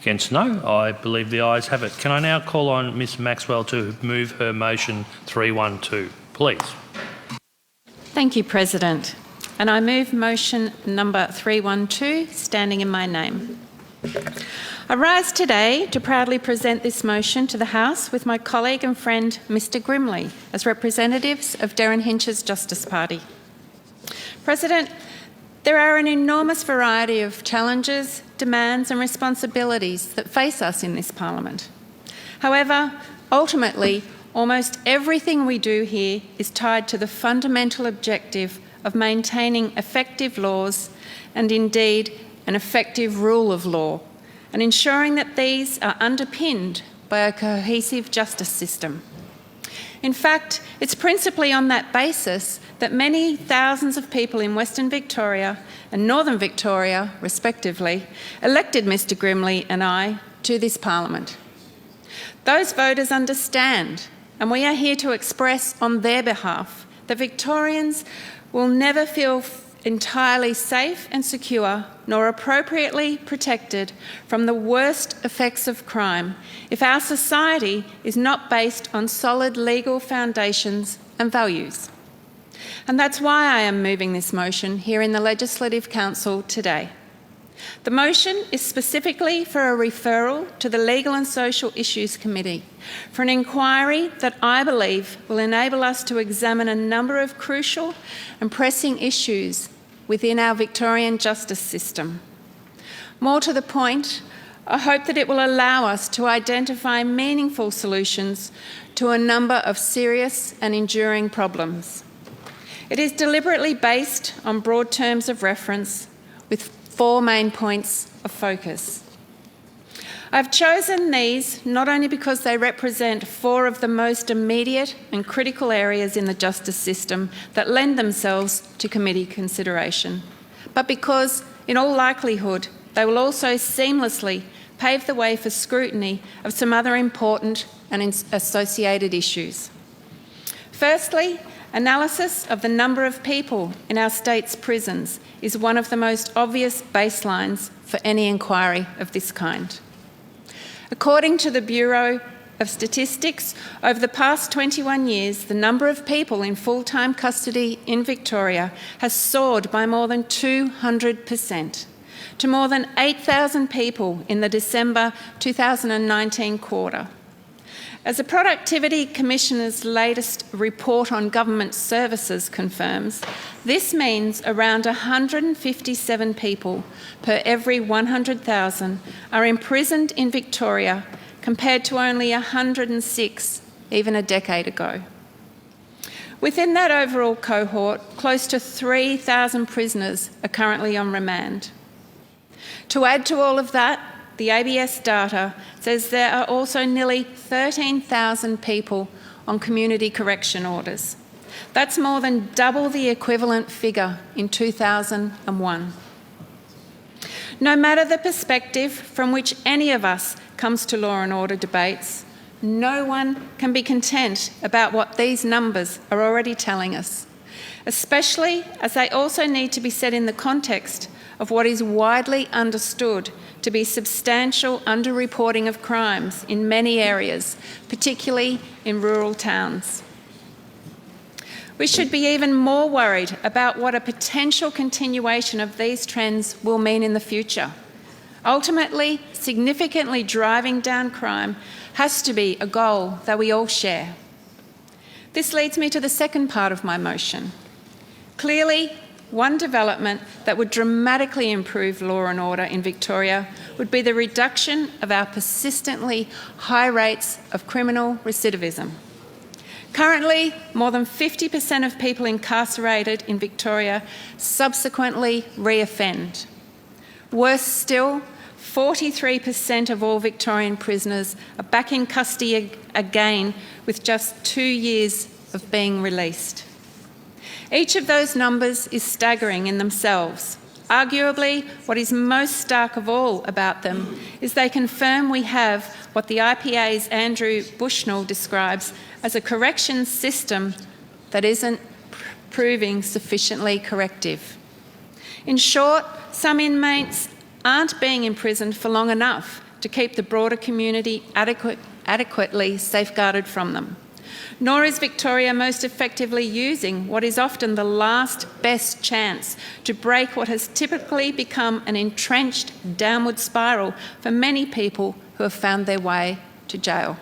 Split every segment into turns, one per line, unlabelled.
Against no. I believe the ayes have it. Can I now call on Ms Maxwell to move her motion 312, please?
Thank you, President. And I move motion number 312, standing in my name. I rise today to proudly present this motion to the House with my colleague and friend Mr Grimley as representatives of Derryn Hinch's Justice Party. President, there are an enormous variety of challenges, demands and responsibilities that face us in this Parliament. However, ultimately, almost everything we do here is tied to the fundamental objective of maintaining effective laws and indeed an effective rule of law, and ensuring that these are underpinned by a cohesive justice system. In fact, it's principally on that basis that many thousands of people in Western Victoria and Northern Victoria, respectively, elected Mr Grimley and I to this Parliament. Those voters understand, and we are here to express on their behalf, that Victorians will never feel entirely safe and secure nor appropriately protected from the worst effects of crime if our society is not based on solid legal foundations and values. And that's why I am moving this motion here in the Legislative Council today. The motion is specifically for a referral to the Legal and Social Issues Committee for an inquiry that I believe will enable us to examine a number of crucial and pressing issues within our Victorian justice system. More to the point, I hope that it will allow us to identify meaningful solutions to a number of serious and enduring problems. It is deliberately based on broad terms of reference with 4 main points of focus. I've chosen these not only because they represent 4 of the most immediate and critical areas in the justice system that lend themselves to committee consideration, but because, in all likelihood, they will also seamlessly pave the way for scrutiny of some other important and associated issues. Firstly, analysis of the number of people in our state's prisons is one of the most obvious baselines for any inquiry of this kind. According to the Bureau of Statistics, over the past 21 years, the number of people in full-time custody in Victoria has soared by more than 200%, to more than 8,000 people in the December 2019 quarter. As the Productivity Commissioner's latest report on government services confirms, this means around 157 people per every 100,000 are imprisoned in Victoria, compared to only 106 even a decade ago. Within that overall cohort, close to 3,000 prisoners are currently on remand. To add to all of that, the ABS data says there are also nearly 13,000 people on community correction orders. That's more than double the equivalent figure in 2001. No matter the perspective from which any of us comes to law and order debates, no one can be content about what these numbers are already telling us, especially as they also need to be set in the context of what is widely understood to be substantial underreporting of crimes in many areas, particularly in rural towns. We should be even more worried about what a potential continuation of these trends will mean in the future. Ultimately, significantly driving down crime has to be a goal that we all share. This leads me to the second part of my motion. Clearly, one development that would dramatically improve law and order in Victoria would be the reduction of our persistently high rates of criminal recidivism. Currently, more than 50% of people incarcerated in Victoria subsequently reoffend. Worse still, 43% of all Victorian prisoners are back in custody again with just 2 years of being released. Each of those numbers is staggering in themselves. Arguably, what is most stark of all about them is they confirm we have what the IPA's Andrew Bushnell describes as a corrections system that isn't proving sufficiently corrective. In short, some inmates aren't being imprisoned for long enough to keep the broader community adequately safeguarded from them. Nor is Victoria most effectively using what is often the last best chance to break what has typically become an entrenched downward spiral for many people who have found their way to jail.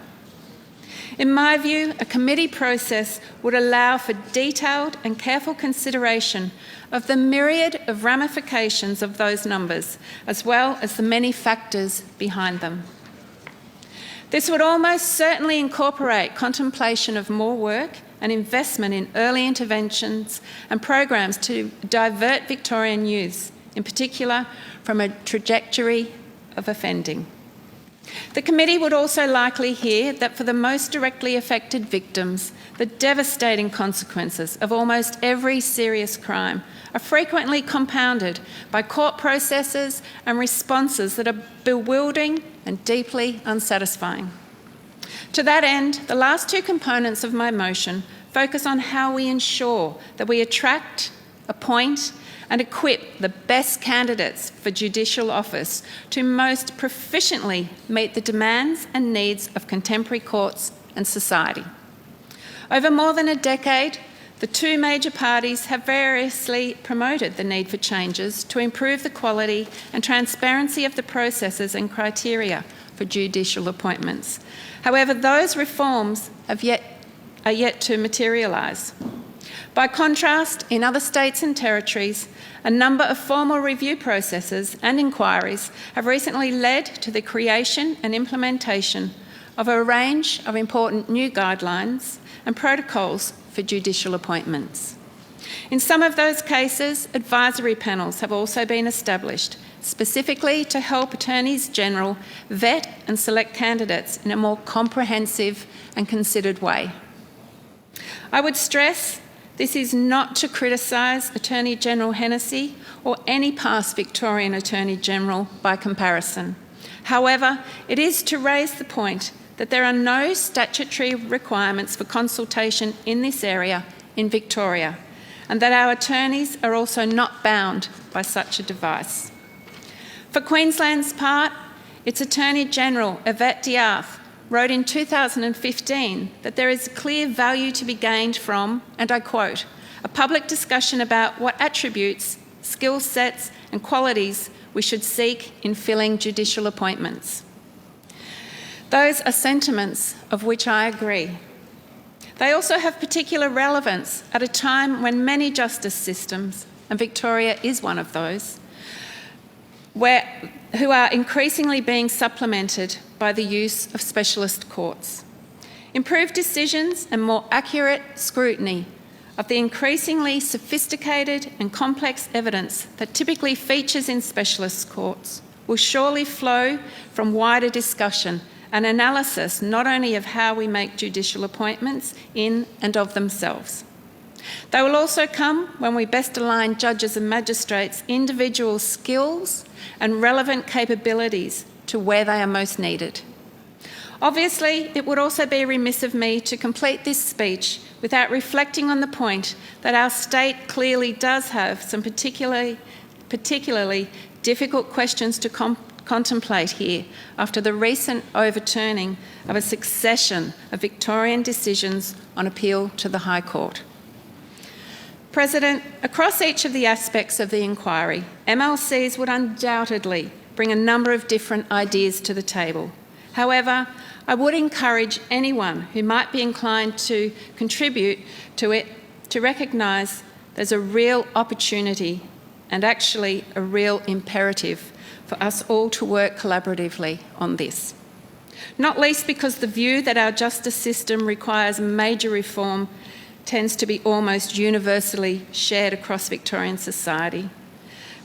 In my view, a committee process would allow for detailed and careful consideration of the myriad of ramifications of those numbers, as well as the many factors behind them. This would almost certainly incorporate contemplation of more work and investment in early interventions and programs to divert Victorian youths, in particular from a trajectory of offending. The committee would also likely hear that for the most directly affected victims, the devastating consequences of almost every serious crime are frequently compounded by court processes and responses that are bewildering and deeply unsatisfying. To that end, the last two components of my motion focus on how we ensure that we attract, appoint, and equip the best candidates for judicial office to most proficiently meet the demands and needs of contemporary courts and society. Over more than a decade, the two major parties have variously promoted the need for changes to improve the quality and transparency of the processes and criteria for judicial appointments. However, those reforms are yet to materialise. By contrast, in other states and territories, a number of formal review processes and inquiries have recently led to the creation and implementation of a range of important new guidelines and protocols for judicial appointments. In some of those cases, advisory panels have also been established, specifically to help Attorneys General vet and select candidates in a more comprehensive and considered way. I would stress this is not to criticise Attorney General Hennessy or any past Victorian Attorney General by comparison. However, it is to raise the point that there are no statutory requirements for consultation in this area in Victoria, and that our attorneys are also not bound by such a device. For Queensland's part, its Attorney General, Yvette D'Arth, wrote in 2015 that there is clear value to be gained from, and I quote, a public discussion about what attributes, skill sets and qualities we should seek in filling judicial appointments. Those are sentiments of which I agree. They also have particular relevance at a time when many justice systems, and Victoria is one of those, who are increasingly being supplemented by the use of specialist courts. Improved decisions and more accurate scrutiny of the increasingly sophisticated and complex evidence that typically features in specialist courts will surely flow from wider discussion and analysis not only of how we make judicial appointments in and of themselves. They will also come when we best align judges and magistrates' individual skills and relevant capabilities to where they are most needed. Obviously, it would also be remiss of me to complete this speech without reflecting on the point that our state clearly does have some particularly difficult questions to contemplate here after the recent overturning of a succession of Victorian decisions on appeal to the High Court. President, across each of the aspects of the inquiry, MLCs would undoubtedly bring a number of different ideas to the table. However, I would encourage anyone who might be inclined to contribute to it to recognise there's a real opportunity and actually a real imperative for us all to work collaboratively on this. Not least because the view that our justice system requires major reform tends to be almost universally shared across Victorian society,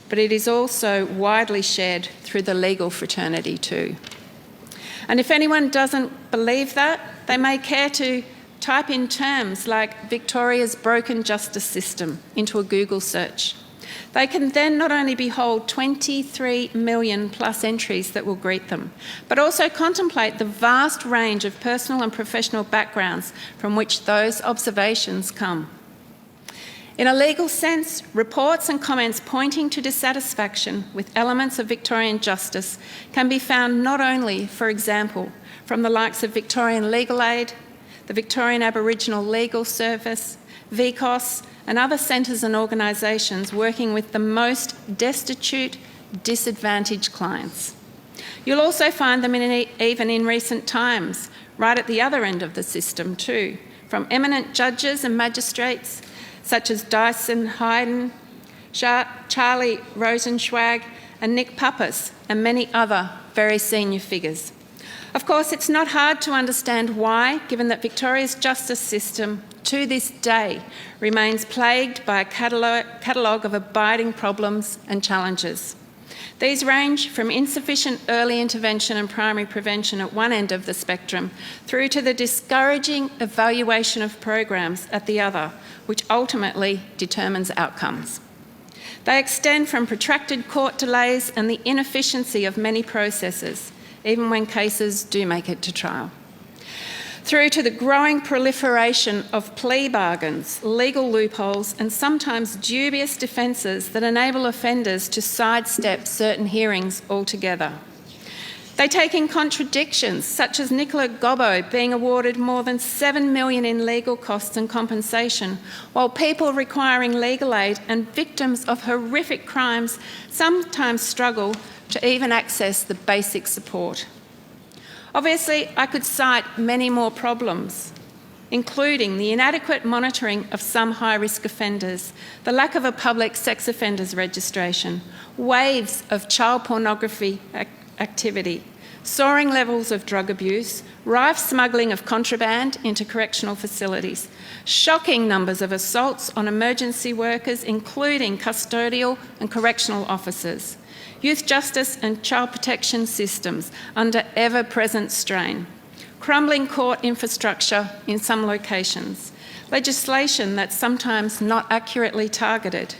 but it is also widely shared through the legal fraternity too. And if anyone doesn't believe that, they may care to type in terms like Victoria's broken justice system into a Google search. They can then not only behold 23 million plus entries that will greet them, but also contemplate the vast range of personal and professional backgrounds from which those observations come. In a legal sense, reports and comments pointing to dissatisfaction with elements of Victorian justice can be found not only, for example, from the likes of Victorian Legal Aid, the Victorian Aboriginal Legal Service, VCOS, and other centres and organisations working with the most destitute, disadvantaged clients. You'll also find them even in recent times, right at the other end of the system too, from eminent judges and magistrates such as Dyson Hayden, Charlie Rosenschwag and Nick Pappas, and many other very senior figures. Of course, it's not hard to understand why, given that Victoria's justice system to this day remains plagued by a catalogue of abiding problems and challenges. These range from insufficient early intervention and primary prevention at one end of the spectrum through to the discouraging evaluation of programs at the other, which ultimately determines outcomes. They extend from protracted court delays and the inefficiency of many processes, even when cases do make it to trial, through to the growing proliferation of plea bargains, legal loopholes, and sometimes dubious defences that enable offenders to sidestep certain hearings altogether. They take in contradictions, such as Nicola Gobbo being awarded more than $7 million in legal costs and compensation, while people requiring legal aid and victims of horrific crimes sometimes struggle to even access the basic support. Obviously, I could cite many more problems, including the inadequate monitoring of some high-risk offenders, the lack of a public sex offenders registration, waves of child pornography activity, soaring levels of drug abuse, rife smuggling of contraband into correctional facilities, shocking numbers of assaults on emergency workers, including custodial and correctional officers, youth justice and child protection systems under ever-present strain, crumbling court infrastructure in some locations, legislation that's sometimes not accurately targeted,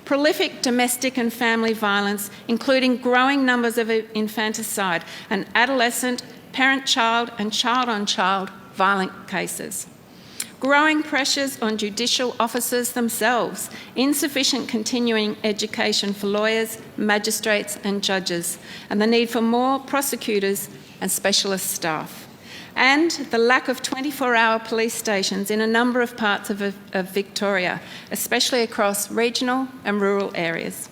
prolific domestic and family violence, including growing numbers of infanticide and adolescent, parent-child and child-on-child violent cases. Growing pressures on judicial officers themselves, insufficient continuing education for lawyers, magistrates and judges, and the need for more prosecutors and specialist staff, and the lack of 24-hour police stations in a number of parts of Victoria, especially across regional and rural areas,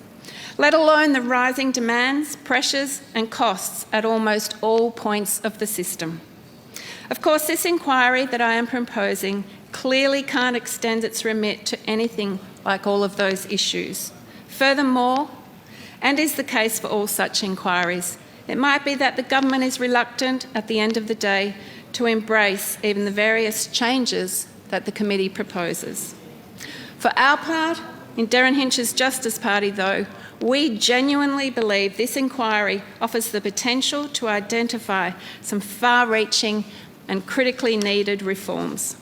let alone the rising demands, pressures and costs at almost all points of the system. Of course, this inquiry that I am proposing clearly can't extend its remit to anything like all of those issues. Furthermore, and is the case for all such inquiries, it might be that the government is reluctant at the end of the day to embrace even the various changes that the committee proposes. For our part, in Derryn Hinch's Justice Party though, we genuinely believe this inquiry offers the potential to identify some far-reaching and critically needed reforms.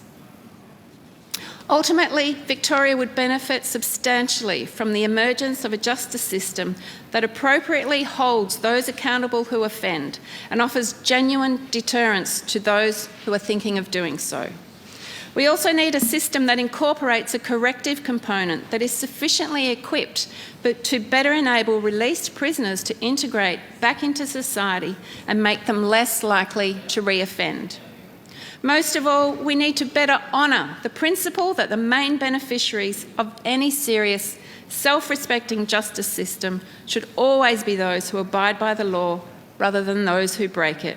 Ultimately, Victoria would benefit substantially from the emergence of a justice system that appropriately holds those accountable who offend and offers genuine deterrence to those who are thinking of doing so. We also need a system that incorporates a corrective component that is sufficiently equipped to better enable released prisoners to integrate back into society and make them less likely to re-offend. Most of all, we need to better honour the principle that the main beneficiaries of any serious, self-respecting justice system should always be those who abide by the law rather than those who break it.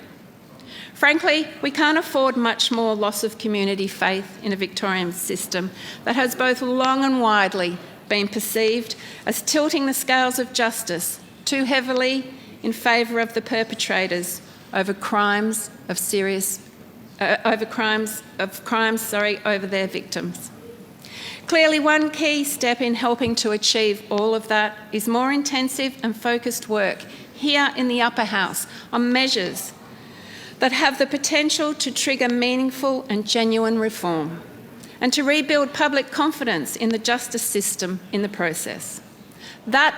Frankly, we can't afford much more loss of community faith in a Victorian system that has both long and widely been perceived as tilting the scales of justice too heavily in favour of the perpetrators over crimes of over their victims. Clearly, one key step in helping to achieve all of that is more intensive and focused work here in the upper house on measures that have the potential to trigger meaningful and genuine reform and to rebuild public confidence in the justice system in the process. That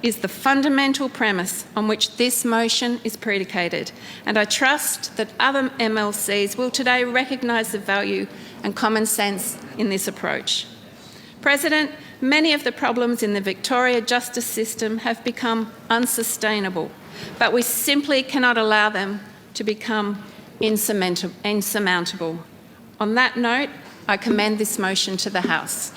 is the fundamental premise on which this motion is predicated, and I trust that other MLCs will today recognise the value and common sense in this approach. President, Many of the problems in the Victoria justice system have become unsustainable, but we simply cannot allow them to become insurmountable. On that note, I commend this motion to the House.